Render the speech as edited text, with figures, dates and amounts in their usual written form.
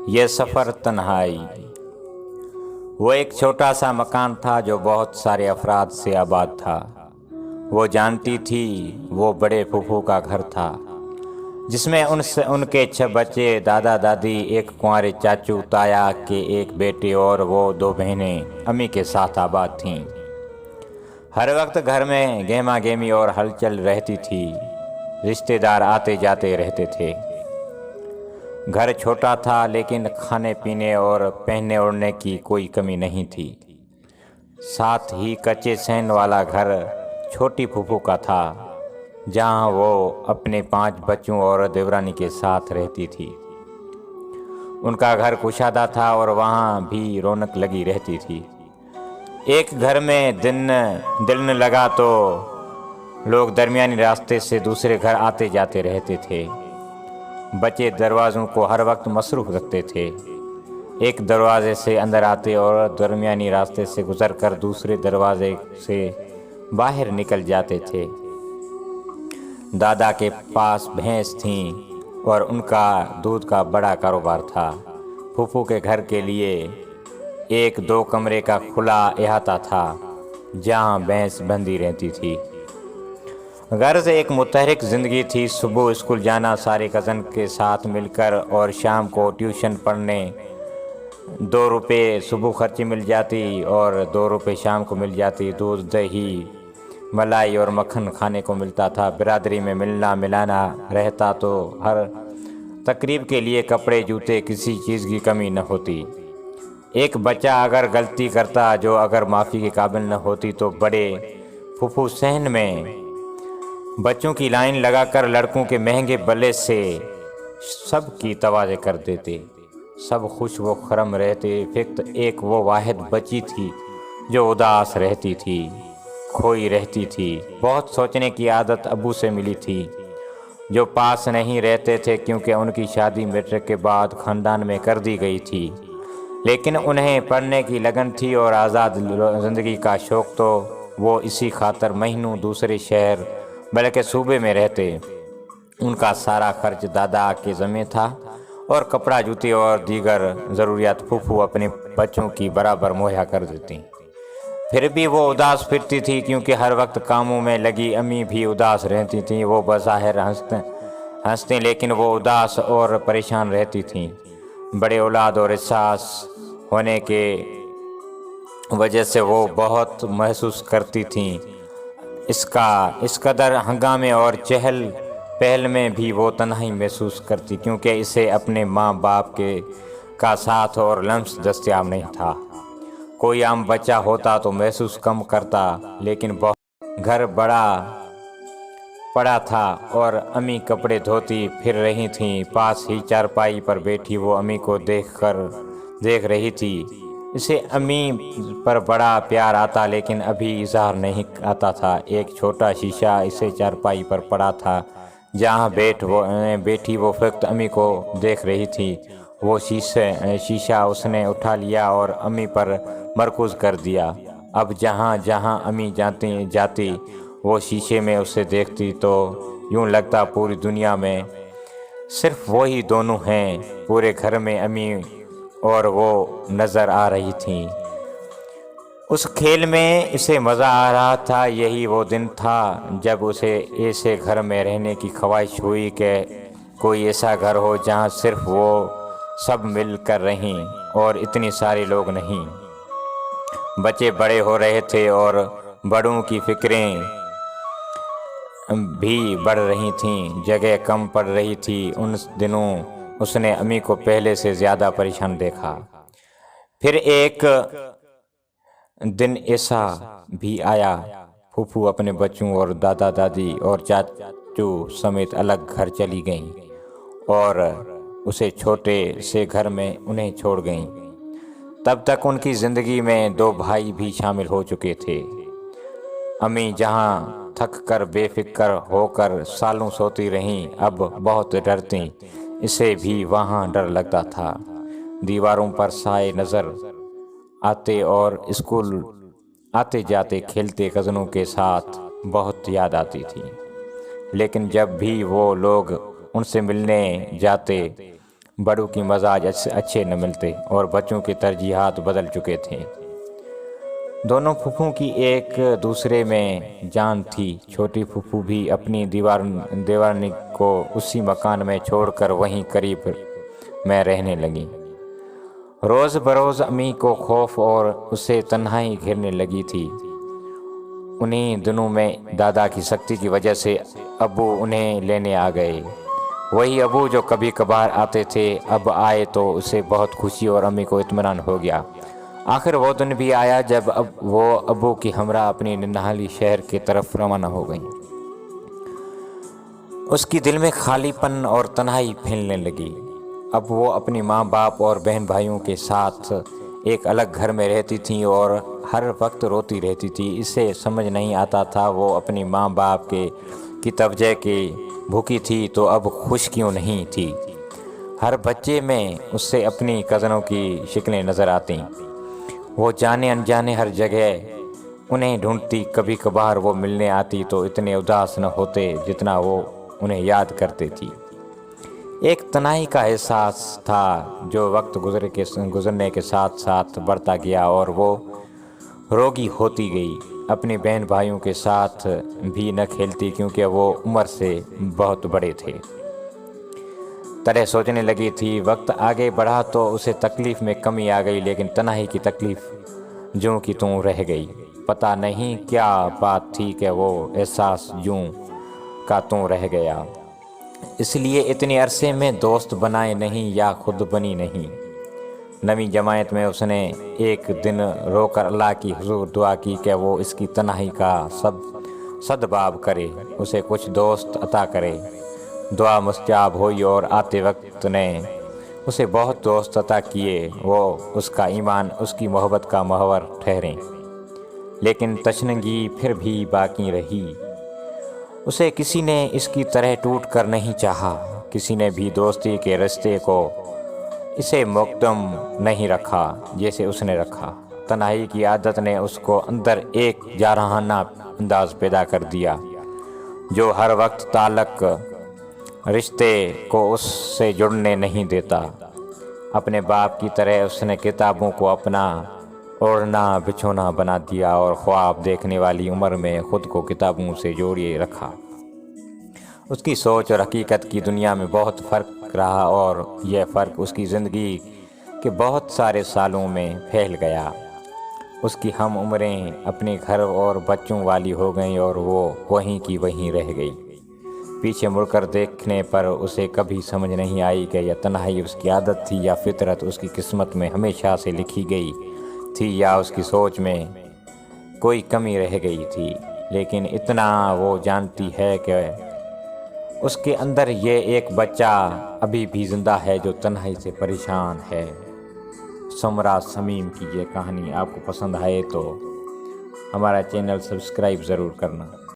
ये सफ़र तन्हाई। वो एक छोटा सा मकान था जो बहुत सारे अफराद से आबाद था। वो जानती थी वो बड़े फूफू का घर था जिसमें उनके 6 बच्चे, दादा दादी, एक कुंवारे चाचू ताया के एक बेटे और वो 2 बहनें अम्मी के साथ आबाद थीं। हर वक्त घर में गहमा गहमी और हलचल रहती थी। रिश्तेदार आते जाते रहते थे। घर छोटा था लेकिन खाने पीने और पहनने ओढ़ने की कोई कमी नहीं थी। साथ ही कच्चे सैन वाला घर छोटी फूफू का था जहां वो अपने 5 बच्चों और देवरानी के साथ रहती थी। उनका घर कुशादा था और वहां भी रौनक लगी रहती थी। एक घर में दिल न लगा तो लोग दरमियानी रास्ते से दूसरे घर आते जाते रहते थे। बच्चे दरवाज़ों को हर वक्त मसरूफ़ रखते थे। एक दरवाजे से अंदर आते और दरमियानी रास्ते से गुजरकर दूसरे दरवाजे से बाहर निकल जाते थे। दादा के पास भैंस थीं और उनका दूध का बड़ा कारोबार था। फूफू के घर के लिए 1-2 कमरे का खुला अहाता था जहां भैंस बंधी रहती थी। घर से एक मुतहरिक ज़िंदगी थी। सुबह स्कूल जाना सारे कज़न के साथ मिलकर और शाम को ट्यूशन पढ़ने। 2 रुपये सुबह खर्ची मिल जाती और 2 रुपये शाम को मिल जाती। दूध, दही, मलाई और मक्खन खाने को मिलता था। बिरादरी में मिलना मिलाना रहता तो हर तकरीब के लिए कपड़े, जूते, किसी चीज़ की कमी न होती। एक बच्चा अगर गलती करता जो अगर माफ़ी के काबिल न होती तो बड़े फूफू सहन में बच्चों की लाइन लगाकर लड़कों के महंगे बल्ले से सब की तवाज़े कर देते। सब खुश व खुरम रहते। फ़कत एक वो वाहिद बच्ची थी जो उदास रहती थी, खोई रहती थी। बहुत सोचने की आदत अब्बू से मिली थी जो पास नहीं रहते थे क्योंकि उनकी शादी मैट्रिक के बाद ख़ानदान में कर दी गई थी। लेकिन उन्हें पढ़ने की लगन थी और आज़ाद ज़िंदगी का शौक़, तो वो इसी खातर महीनों दूसरे शहर बल्कि सूबे में रहते। उनका सारा खर्च दादा के ज़िम्मे था और कपड़ा, जूते और दीगर ज़रूरियात फूफू अपने बच्चों की बराबर मुहैया कर देती। फिर भी वो उदास फिरती थी क्योंकि हर वक्त कामों में लगी अम्मी भी उदास रहती थीं। वो बज़ाहिर हंसते लेकिन वो उदास और परेशान रहती थीं। बड़े औलाद और एहसास होने के वजह से वो बहुत महसूस करती थीं। इस कदर हंगामे और चहल पहल में भी वो तन्हाई महसूस करती क्योंकि इसे अपने माँ बाप का साथ और लम्स दस्तयाब नहीं था। कोई आम बच्चा होता तो महसूस कम करता, लेकिन बहुत घर बड़ा पड़ा था और अम्मी कपड़े धोती फिर रही थीं। पास ही चारपाई पर बैठी वो अम्मी को देख रही थी। इसे अम्मी पर बड़ा प्यार आता लेकिन अभी इज़हार नहीं आता था। एक छोटा शीशा इसे चारपाई पर पड़ा था जहाँ बैठी वो फ़कत अम्मी को देख रही थी। वो शीशा उसने उठा लिया और अम्मी पर मरकूज़ कर दिया। अब जहाँ जहाँ अम्मी जाती वो शीशे में उसे देखती तो यूँ लगता पूरी दुनिया में सिर्फ वही दोनों हैं। पूरे घर में अम्मी और वो नज़र आ रही थी। उस खेल में इसे मज़ा आ रहा था। यही वो दिन था जब उसे ऐसे घर में रहने की ख्वाहिश हुई कि कोई ऐसा घर हो जहाँ सिर्फ वो सब मिल कर रहें और इतने सारे लोग नहीं। बच्चे बड़े हो रहे थे और बड़ों की फ़िक्रें भी बढ़ रही थीं। जगह कम पड़ रही थी। उन दिनों उसने अम्मी को पहले से ज़्यादा परेशान देखा। फिर एक दिन ऐसा भी आया, फूफू अपने बच्चों और दादा दादी और चाचू समेत अलग घर चली गईं और उसे छोटे से घर में उन्हें छोड़ गईं। तब तक उनकी ज़िंदगी में 2 भाई भी शामिल हो चुके थे। अम्मी जहाँ थक कर बेफिक्र होकर सालों सोती रहीं, अब बहुत डरती। इसे भी वहाँ डर लगता था। दीवारों पर साए नज़र आते और स्कूल आते जाते खेलते कज़नों के साथ बहुत याद आती थी। लेकिन जब भी वो लोग उनसे मिलने जाते बड़ों की मजाज अच्छे न मिलते और बच्चों के तरजीहात बदल चुके थे। दोनों फूफों की एक दूसरे में जान थी। छोटी फूफू भी अपनी दीवारनी को उसी मकान में छोड़कर वहीं करीब में रहने लगी। रोज़ बरोज़ अम्मी को खौफ और उसे तन्हाई घेरने लगी थी। उन्हीं दिनों में दादा की सख्ती की वजह से अब्बू उन्हें लेने आ गए। वही अब्बू जो कभी कभार आते थे, अब आए तो उसे बहुत खुशी और अम्मी को इत्मीनान हो गया। आखिर वो दिन भी आया जब वो अब्बू की हमरा अपनी नन्हाली शहर की तरफ रवाना हो गई। उसकी दिल में खालीपन और तन्हाई फैलने लगी। अब वो अपनी माँ बाप और बहन भाइयों के साथ एक अलग घर में रहती थी और हर वक्त रोती रहती थी। इसे समझ नहीं आता था वो अपनी माँ बाप की तवज्जो की भूखी थी तो अब खुश क्यों नहीं थी। हर बच्चे में उससे अपनी कज़नों की शक्लें नज़र आती। वो जाने अनजाने हर जगह उन्हें ढूंढती। कभी कभार वो मिलने आती तो इतने उदास न होते जितना वो उन्हें याद करती थी। एक तन्हाई का एहसास था जो वक्त गुजरने के साथ साथ बढ़ता गया और वो रोगी होती गई। अपने बहन भाइयों के साथ भी न खेलती क्योंकि वो उम्र से बहुत बड़े थे। तरह सोचने लगी थी। वक्त आगे बढ़ा तो उसे तकलीफ़ में कमी आ गई, लेकिन तन्हाई की तकलीफ़ ज्यों की त्यों रह गई। पता नहीं क्या बात थी कि वो एहसास ज्यों का त्यों रह गया। इसलिए इतने अरसे में दोस्त बनाए नहीं या खुद बनी नहीं। नवी जमायत में उसने एक दिन रोकर अल्लाह की हुजूर दुआ की कि वो इसकी तन्हाई का सदबाब करे, उसे कुछ दोस्त अता करे। दुआ मुस्तजाब हुई और आते वक्त ने उसे बहुत दोस्त अता किए। वो उसका ईमान उसकी मोहब्बत का महवर ठहरे, लेकिन तशनगी फिर भी बाकी रही। उसे किसी ने इसकी तरह टूट कर नहीं चाहा। किसी ने भी दोस्ती के रिश्ते को इसे मुकदम नहीं रखा जैसे उसने रखा। तन्हाई की आदत ने उसको अंदर एक जारहाना अंदाज पैदा कर दिया जो हर वक्त ताल्लुक रिश्ते को उससे जुड़ने नहीं देता। अपने बाप की तरह उसने किताबों को अपना ओढ़ना बिछोना बना दिया और ख्वाब देखने वाली उम्र में ख़ुद को किताबों से जोड़िए रखा। उसकी सोच और हकीकत की दुनिया में बहुत फ़र्क रहा और यह फ़र्क उसकी ज़िंदगी के बहुत सारे सालों में फैल गया। उसकी हम उम्रें अपने घर और बच्चों वाली हो गईं और वो वहीं की वहीं रह गई। पीछे मुड़कर देखने पर उसे कभी समझ नहीं आई कि यह तन्हाई उसकी आदत थी या फितरत उसकी किस्मत में हमेशा से लिखी गई थी या उसकी सोच में कोई कमी रह गई थी। लेकिन इतना वो जानती है कि उसके अंदर ये एक बच्चा अभी भी ज़िंदा है जो तन्हाई से परेशान है। समरा समीम की ये कहानी आपको पसंद आए तो हमारा चैनल सब्सक्राइब ज़रूर करना।